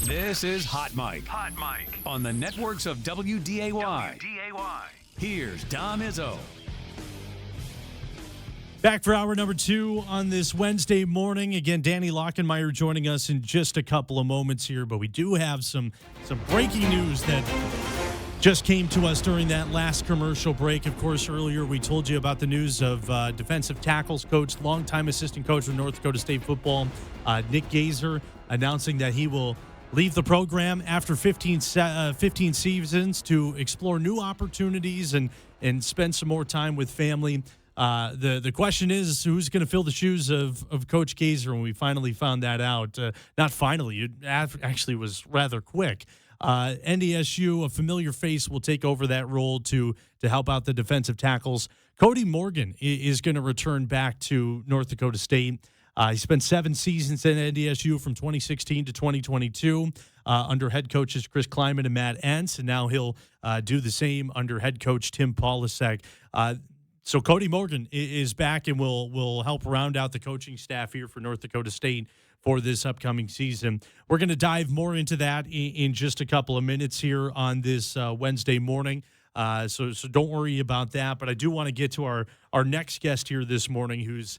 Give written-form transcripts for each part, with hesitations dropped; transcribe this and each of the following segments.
This is Hot Mic on the networks of WDAY. Here's Dom Izzo. Back for hour number 2 on this Wednesday morning. Again, Danny Lachenmayer joining us in just a couple of moments here, but we do have some breaking news that just came to us during that last commercial break. Of course, earlier we told you about the news of defensive tackles coach, longtime assistant coach of North Dakota State football, Nick Gazer, announcing that he will leave the program after 15 seasons to explore new opportunities and spend some more time with family. The question is, who's going to fill the shoes of Coach Gazer when we finally found that out? Not finally, it actually was rather quick. NDSU, a familiar face, will take over that role to help out the defensive tackles. Cody Morgan is going to return back to North Dakota State. He spent 7 seasons at NDSU from 2016 to 2022 under head coaches Chris Kleiman and Matt Entz, and now he'll do the same under head coach Tim Polasek. So Cody Morgan is back and will help round out the coaching staff here for North Dakota State for this upcoming season. We're going to dive more into that in just a couple of minutes here on this Wednesday morning. So don't worry about that. But I do want to get to our next guest here this morning, who's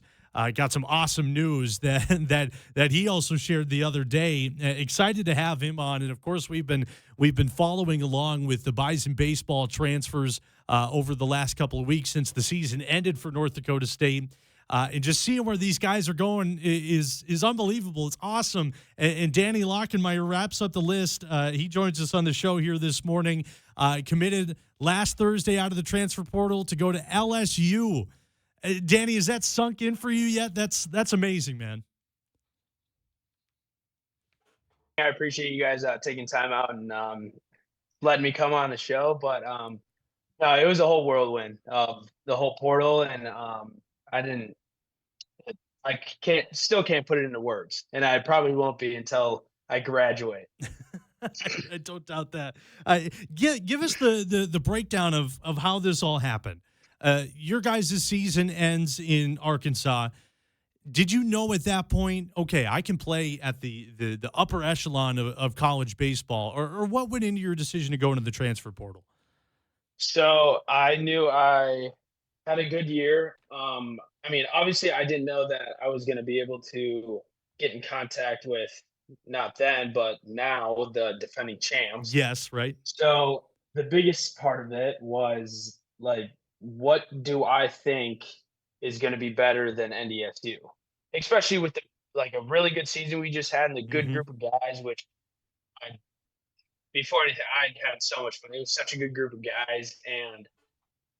got some awesome news that he also shared the other day. Excited to have him on, and of course we've been following along with the Bison baseball transfers over the last couple of weeks since the season ended for North Dakota State. And just seeing where these guys are going is unbelievable. It's awesome. And Danny Lachenmayer wraps up the list. He joins us on the show here this morning. Committed last Thursday out of the transfer portal to go to LSU. Danny, is that sunk in for you yet? That's amazing, man. I appreciate you guys taking time out and letting me come on the show. But no, it was a whole whirlwind of the whole portal, and I still can't put it into words, and I probably won't be until I graduate. I don't doubt that. Give us the breakdown of how this all happened. Your guys' season ends in Arkansas. Did you know at that point, okay, I can play at the upper echelon of college baseball, or what went into your decision to go into the transfer portal? So I knew I had a good year. Obviously, I didn't know that I was going to be able to get in contact with, not then, but now, the defending champs. Yes, right. So the biggest part of it was, like, what do I think is going to be better than NDSU? Especially with a really good season we just had and the good group of guys, which before anything, I had so much fun. It was such a good group of guys, and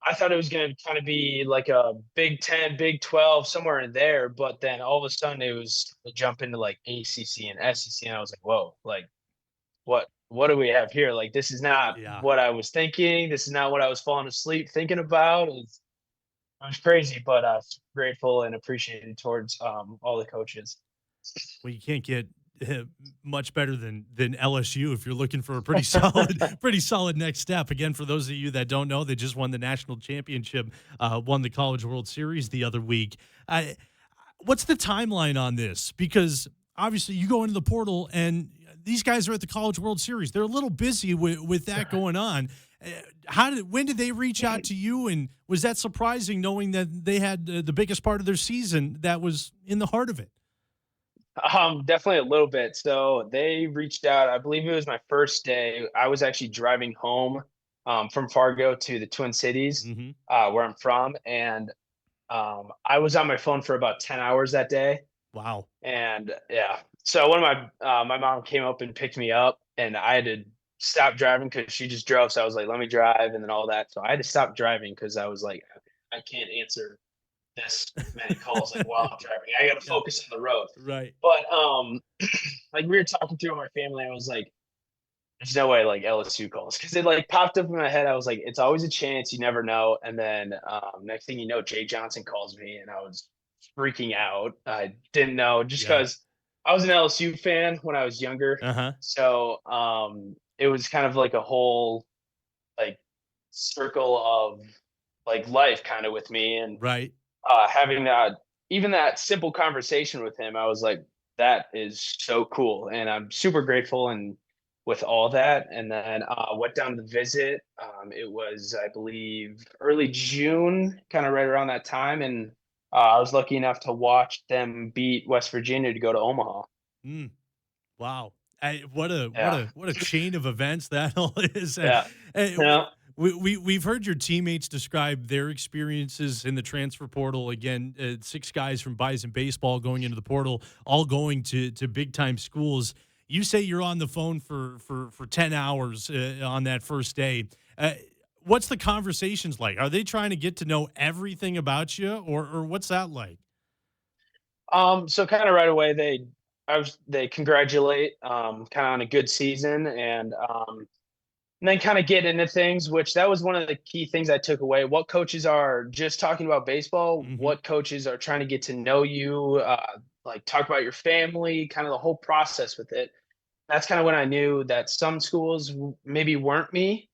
I thought it was going to kind of be like a Big 10, Big 12, somewhere in there. But then all of a sudden it was a jump into like ACC and SEC. And I was like, whoa, like what do we have here? Like, this is not what I was thinking. This is not what I was falling asleep thinking about. It was crazy, but grateful and appreciated towards all the coaches. Well, you can't get much better than LSU if you're looking for a pretty solid next step. Again, for those of you that don't know, they just won the national championship, won the College World Series the other week. What's the timeline on this? Because obviously you go into the portal and these guys are at the College World Series. They're a little busy with that going on. When did they reach out to you, and was that surprising knowing that they had the biggest part of their season that was in the heart of it? Definitely a little bit. So they reached out. I believe it was my first day. I was actually driving home from Fargo to the Twin Cities, where I'm from, and I was on my phone for about 10 hours that day. Wow. And yeah, so one of my mom came up and picked me up, and I had to stop driving because she just drove. So I was like, let me drive, and then all that. So I had to stop driving because I was like, I can't answer this many calls like while I'm driving. I got to focus on the road. Right. But like, we were talking through with my family. I was like, there's no way like LSU calls, because it like popped up in my head. I was like, it's always a chance. You never know. And then next thing you know, Jay Johnson calls me, and I was freaking out. I didn't know, just because I was an LSU fan when I was younger. So it was kind of like a whole like circle of like life kind of with me. And right. Having that, even that simple conversation with him, I was like, that is so cool, and I'm super grateful and with all that. And then went down to visit. It was, I believe, early June, kind of right around that time, and I was lucky enough to watch them beat West Virginia to go to Omaha. Mm, wow. What Yeah, a what a chain of events that all is. yeah, Eh, yeah. we've heard your teammates describe their experiences in the transfer portal. Again, 6 guys from Bison baseball going into the portal, all going to big time schools. You say you're on the phone for 10 hours on that first day. What's the conversations like? Are they trying to get to know everything about you, or what's that like? So kind of right away they congratulate kind of on a good season, and then kind of get into things, which that was one of the key things I took away. What coaches are just talking about baseball, Hmm. what coaches are trying to get to know you, like talk about your family, kind of the whole process with it. That's kind of when I knew that some schools maybe weren't me,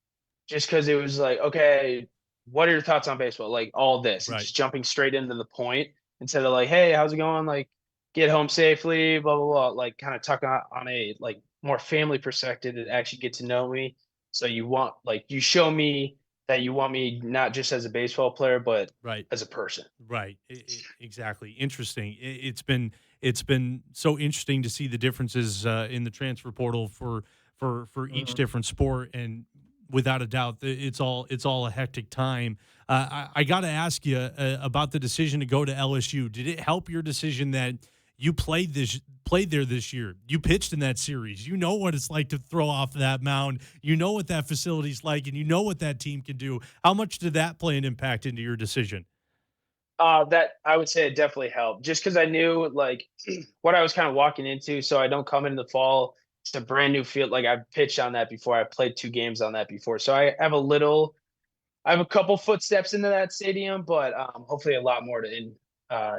just because it was like, okay, what are your thoughts on baseball? Like all this, and Right. just jumping straight into the point instead of like, hey, how's it going? Like, get home safely, blah blah blah. Like, kind of talk on a like more family perspective to actually get to know me. So you show me that you want me not just as a baseball player, but Right. as a person. Right. Exactly. Interesting. It's been so interesting to see the differences in the transfer portal for each Mhm. different sport, and without a doubt, it's all a hectic time. I got to ask you about the decision to go to LSU. Did it help your decision that you played there this year? You pitched in that series. You know what it's like to throw off that mound. You know what that facility's like, and you know what that team can do. How much did that play an impact into your decision? That I would say it definitely helped, just because I knew like what I was kind of walking into, so I don't come into the fall. It's a brand new field. Like I've pitched on that before. I played 2 games on that before, so I have a couple footsteps into that stadium, but hopefully a lot more to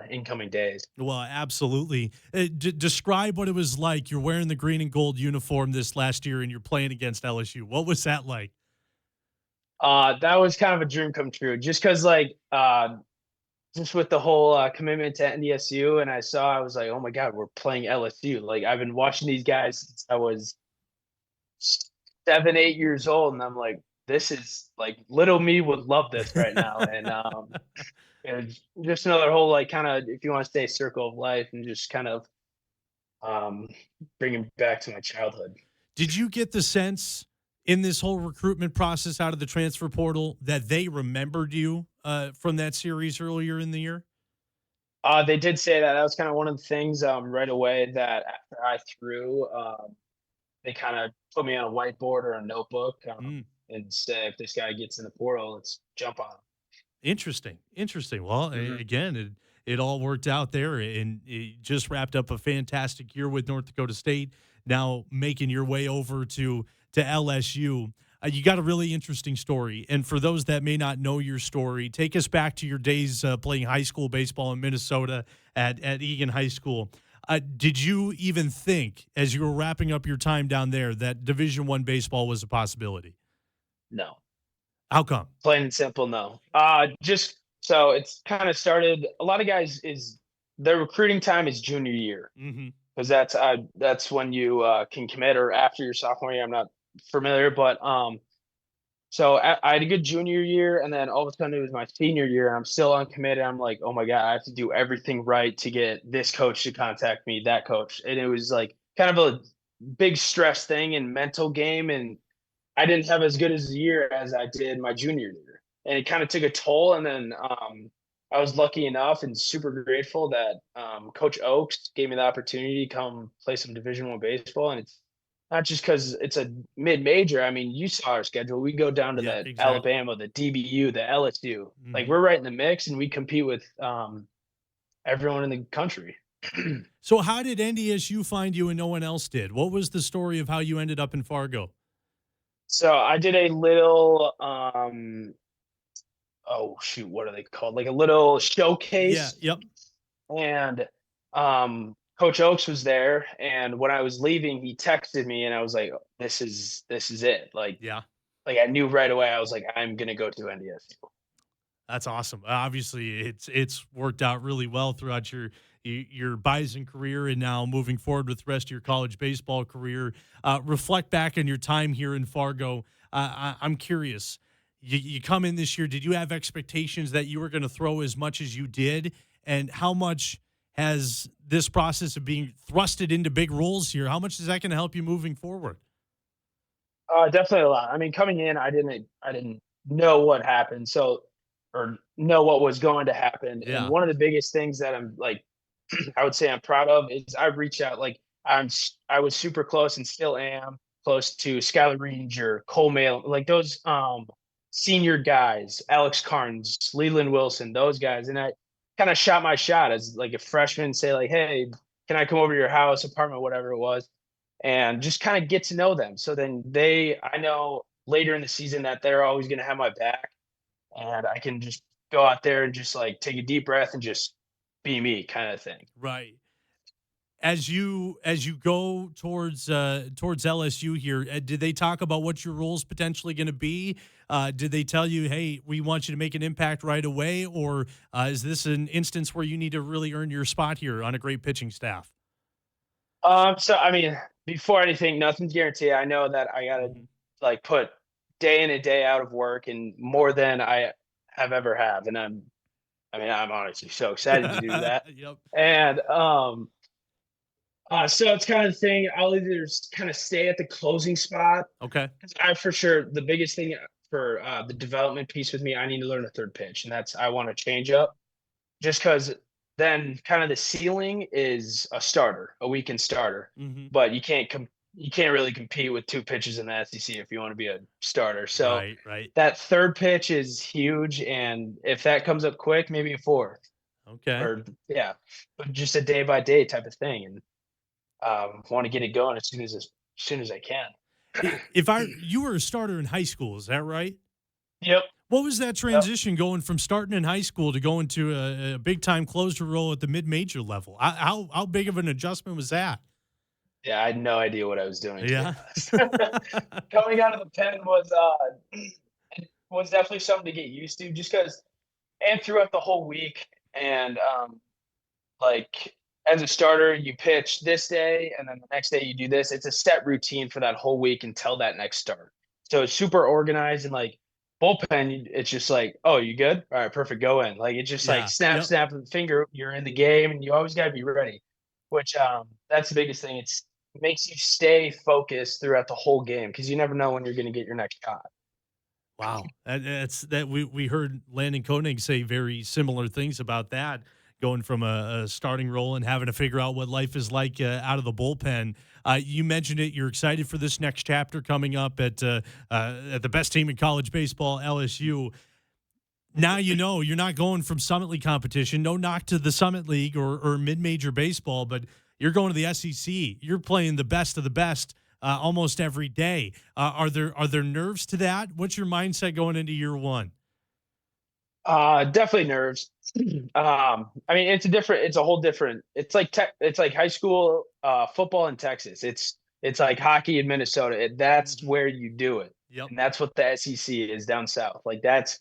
incoming days. Well, absolutely. Describe what it was like. You're wearing the green and gold uniform this last year, and you're playing against LSU. What was that like? That was kind of a dream come true, just because just with the whole commitment to NDSU, and I was like, oh my god, we're playing LSU. Like I've been watching these guys since I was 7, 8 years old, and I'm like, this is like little me would love this right now. And it's just another whole like kind of, if you want to say, circle of life, and just kind of um, bringing back to my childhood. Did you get the sense in this whole recruitment process out of the transfer portal that they remembered you from that series earlier in the year? They did say that. That was kind of one of the things right away that after I threw, they kind of put me on a whiteboard or a notebook Mm. and say, if this guy gets in the portal, let's jump on Interesting. Interesting. Well, him. Hmm. again, it all worked out there, and it just wrapped up a fantastic year with North Dakota State. Now making your way over to LSU. You got a really interesting story, and for those that may not know your story, take us back to your days playing high school baseball in Minnesota at Egan High School. Did you even think, as you were wrapping up your time down there, that Division I baseball was a possibility? No, How come? plain and simple, no. Just so it's kind of started. A lot of guys is their recruiting time is junior year, Hmm. because that's when you can commit, or after your sophomore year. I'm not familiar, but so I had a good junior year, and then all of a sudden it was my senior year, and I'm still uncommitted. I'm like, oh my god, I have to do everything right to get this coach to contact me, that coach, and it was like kind of a big stress thing and mental game, and I didn't have as good as a year as I did my junior year, and it kind of took a toll. And then I was lucky enough and super grateful that Coach Oakes gave me the opportunity to come play some Division I baseball, and it's not just because it's a mid-major. I mean, you saw our schedule. We go down to Yeah, the exactly. Alabama, the DBU, the LSU. Like Hmm. we're right in the mix, and we compete with everyone in the country. So, how did NDSU find you and no one else did? What was the story of how you ended up in Fargo? So I did a little oh shoot, what are they called? Like a little Yeah. showcase, Yep. and Coach Oakes was there, and when I was leaving, he texted me, and I was like, this is it. Yeah. Like I knew right away. I was like, I'm gonna go to NDSU. That's awesome. Obviously, it's worked out really well throughout your Bison career and now moving forward with the rest of your college baseball career. Reflect back on your time here in Fargo. I'm curious. You come in this year. Did you have expectations that you were going to throw as much as you did? And how much has this process of being thrusted into big roles here, how much is that going to help you moving forward? Definitely a lot. I mean, coming in, I didn't know what happened, so or know what was going to happen. And Yeah. one of the biggest things that I'm like, I would say I'm proud of is I reached out. Like I was super close and still am close to Skylar Ranger, Cole Mail, like those senior guys, Alex Carnes, Leland Wilson, those guys. And I kind of shot my shot as like a freshman, say like, hey, can I come over to your house, apartment, whatever it was, and just kind of get to know them. So then I know later in the season that they're always going to have my back, and I can just go out there and just like take a deep breath and just be me, kind of thing. Right. As you go towards LSU here, did they talk about what your role's potentially going to be? Did they tell you, hey, we want you to make an impact right away, or is this an instance where you need to really earn your spot here on a great pitching staff? So I mean, before anything, nothing's guaranteed. I know that I gotta Mhm. like put day in and day out of work and more than I have ever have, and I'm honestly so excited to do that. Yep. And so it's kind of the thing. I'll either kind of stay at the closing spot. Okay. 'Cause I for sure the biggest thing for the development piece with me, I need to learn a third pitch, and that's I want to change up just because then kind of the ceiling is a starter, a weekend starter, Hmm. but you can't really compete with two pitches in the SEC if you want to be a starter. So Right. Right. that third pitch is huge, and if that comes up quick, maybe a fourth Okay. or yeah, but just a day by day type of thing, and want to get it going as soon as I can. If you were a starter in high school, is that right? Yep. What was that Yep. transition going from starting in high school to going to a big time closer role at the mid major level? How big of an adjustment was that? Yeah, I had no idea what I was doing, to be Yeah. honest. Coming out of the pen was definitely something to get used to just because and throughout the whole week and like as a starter you pitch this day and then the next day you do this. It's a set routine for that whole week until that next start. So it's super organized and like bullpen, it's just like, oh, you good? All right, perfect, go in. Like it's just like Yeah. snap, Yep. snap of the finger, you're in the game and you always gotta be ready. Which that's the biggest thing. It makes you stay focused throughout the whole game because you never know when you're gonna get your next shot. Wow, that's that we heard Landon Koenig say very similar things about that, going from a starting role and having to figure out what life is like out of the bullpen. You mentioned it. You're excited for this next chapter coming up at the best team in college baseball, LSU. Now you know you're not going from Summit League competition. No knock to the Summit League or mid-major baseball, but you're going to the SEC. You're playing the best of the best almost every day. Are there nerves to that? What's your mindset going into year one? Definitely nerves. I mean, it's a whole different. It's like high school football in Texas. It's like hockey in Minnesota. That's Mhm. where you do it, Yep. and that's what the SEC is down south. Like that's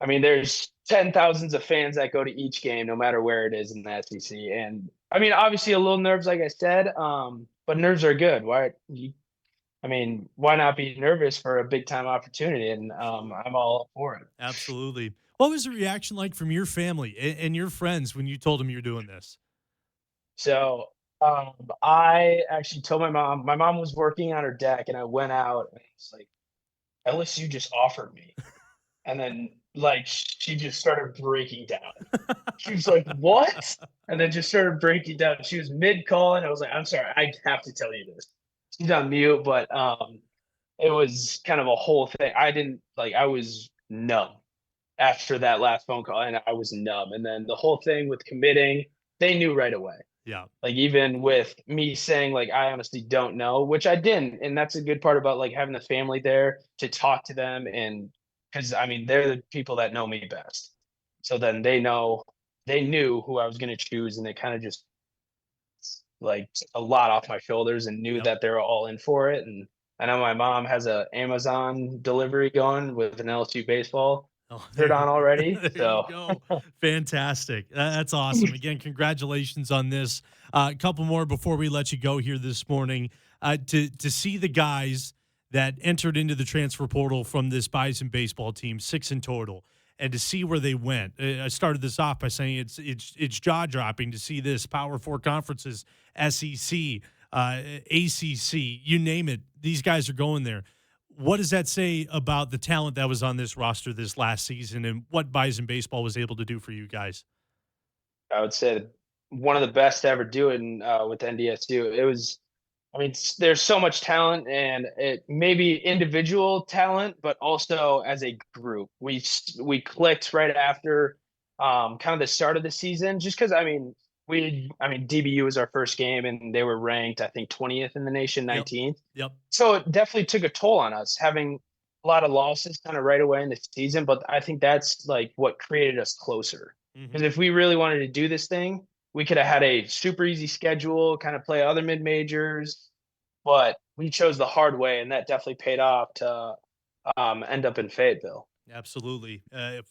I mean, there's 10 thousands of fans that go to each game, no matter where it is in the SEC. And I mean, obviously, a little nerves, like I said, but nerves are good. I mean, why not be nervous for a big time opportunity? And I'm all up for it. Absolutely. What was the reaction like from your family and your friends when you told them you're doing this? So I actually told my mom. My mom was working on her deck, and I went out, and it's like LSU just offered me, and then like she just started breaking down. She was like, "What?" And then just started breaking down. She was mid call, and I was like, "I'm sorry, I have to tell you this." She's on mute, but it was kind of a whole thing. I was numb after that last phone call, and I was numb. And then the whole thing with committing, they knew right away. Yeah. Like even with me saying like I honestly don't know, which I didn't, and that's a good part about like having the family there to talk to them, and because I mean they're the people that know me best. So then they knew who I was going to choose, and they kind of just like took a lot off my shoulders and knew Yep. that they were all in for it. And I know my mom has a Amazon delivery going with an LSU baseball, Oh, Third on already. there So you go. Fantastic. That's awesome. Again, congratulations on this. A couple more before we let you go here this morning. To see the guys that entered into the transfer portal from this Bison baseball team, 6 in total, and to see where they went. I started this off by saying it's jaw-dropping to see this. Power 4 conferences, SEC, ACC, you name it. These guys are going there. What does that say about the talent that was on this roster this last season and what Bison baseball was able to do for you guys? I would say one of the best to ever do it with NDSU. It was, there's so much talent, and it maybe individual talent, but also as a group. We clicked right after kind of the start of the season, just because DBU was our first game, and they were ranked, I think, 20th in the nation, 19th. Yep. So it definitely took a toll on us, having a lot of losses kind of right away in the season. But I think that's like what created us closer. Because if we really wanted to do this thing, we could have had a super easy schedule, kind of play other mid majors, but we chose the hard way, and that definitely paid off to end up in Fayetteville. Absolutely.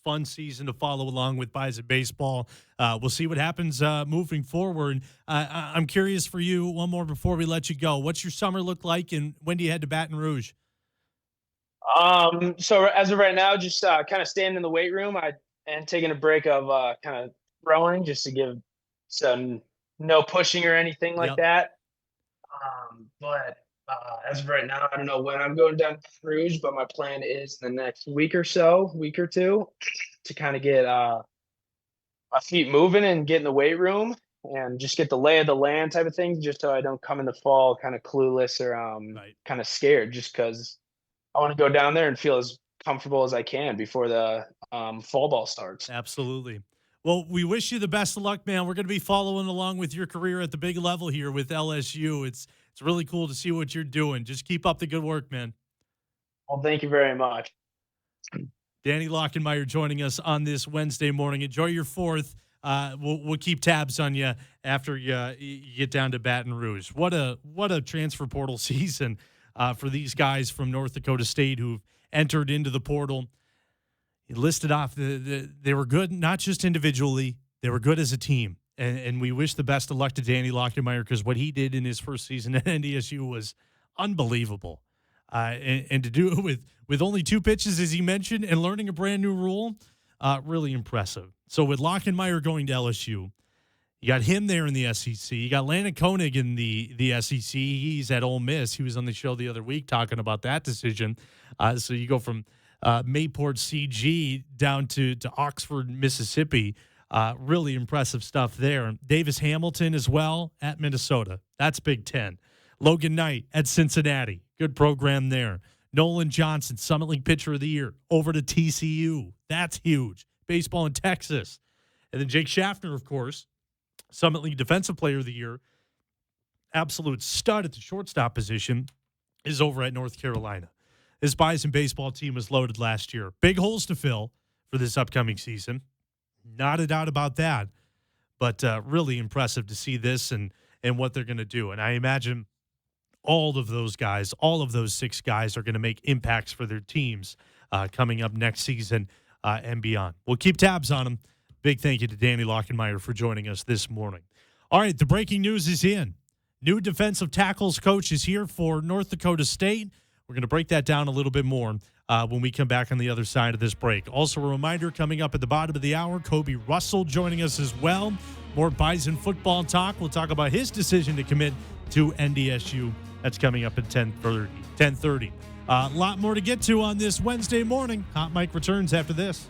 Fun season to follow along with Bison baseball. We'll see what happens moving forward. I'm curious for you, one more before we let you go. What's your summer look like, and when do you head to Baton Rouge? So as of right now, just kind of staying in the weight room. And taking a break of kind of throwing, just to give some no pushing or anything like that. But as of right now, I don't know when I'm going down to Baton Rouge, but my plan is in the next week or two, to kind of get my feet moving and get in the weight room and just get the lay of the land type of thing, just so I don't come in the fall kind of clueless or kind of scared, just because I want to go down there and feel as comfortable as I can before the fall ball starts. Absolutely. Well, we wish you the best of luck, man. We're going to be following along with your career at the big level here with LSU. It's really cool to see what you're doing. Just keep up the good work, man. Well, thank you very much. Danny Lachenmayer joining us on this Wednesday morning. Enjoy your 4th. We'll keep tabs on you after you get down to Baton Rouge. What a transfer portal season for these guys from North Dakota State who've entered into the portal. He listed off they were good, not just individually, they were good as a team. And we wish the best of luck to Danny Lachenmayer, because what he did in his first season at NDSU was unbelievable. And to do it with only 2 pitches, as he mentioned, and learning a brand new rule, really impressive. So with Lachenmayer going to LSU, you got him there in the SEC. You got Landon Koenig in the SEC. He's at Ole Miss. He was on the show the other week talking about that decision. So you go from Mayport CG down to Oxford, Mississippi. Really impressive stuff there. Davis Hamilton as well at Minnesota. That's Big Ten. Logan Knight at Cincinnati. Good program there. Nolan Johnson, Summit League Pitcher of the Year, over to TCU. That's huge. Baseball in Texas. And then Jake Schaffner, of course, Summit League Defensive Player of the Year, absolute stud at the shortstop position, is over at North Carolina. This Bison baseball team was loaded last year. Big holes to fill for this upcoming season. Not a doubt about that. But really impressive to see this and what they're going to do. And I imagine all of those guys, all of those 6 guys are going to make impacts for their teams coming up next season and beyond. We'll keep tabs on them. Big thank you to Danny Lachenmayer for joining us this morning. All right, the breaking news is in. New defensive tackles coach is here for North Dakota State. We're going to break that down a little bit more when we come back on the other side of this break. Also, a reminder coming up at the bottom of the hour, Kobe Russell joining us as well. More Bison football talk. We'll talk about his decision to commit to NDSU. That's coming up at 10:30. A lot more to get to on this Wednesday morning. Hot Mike returns after this.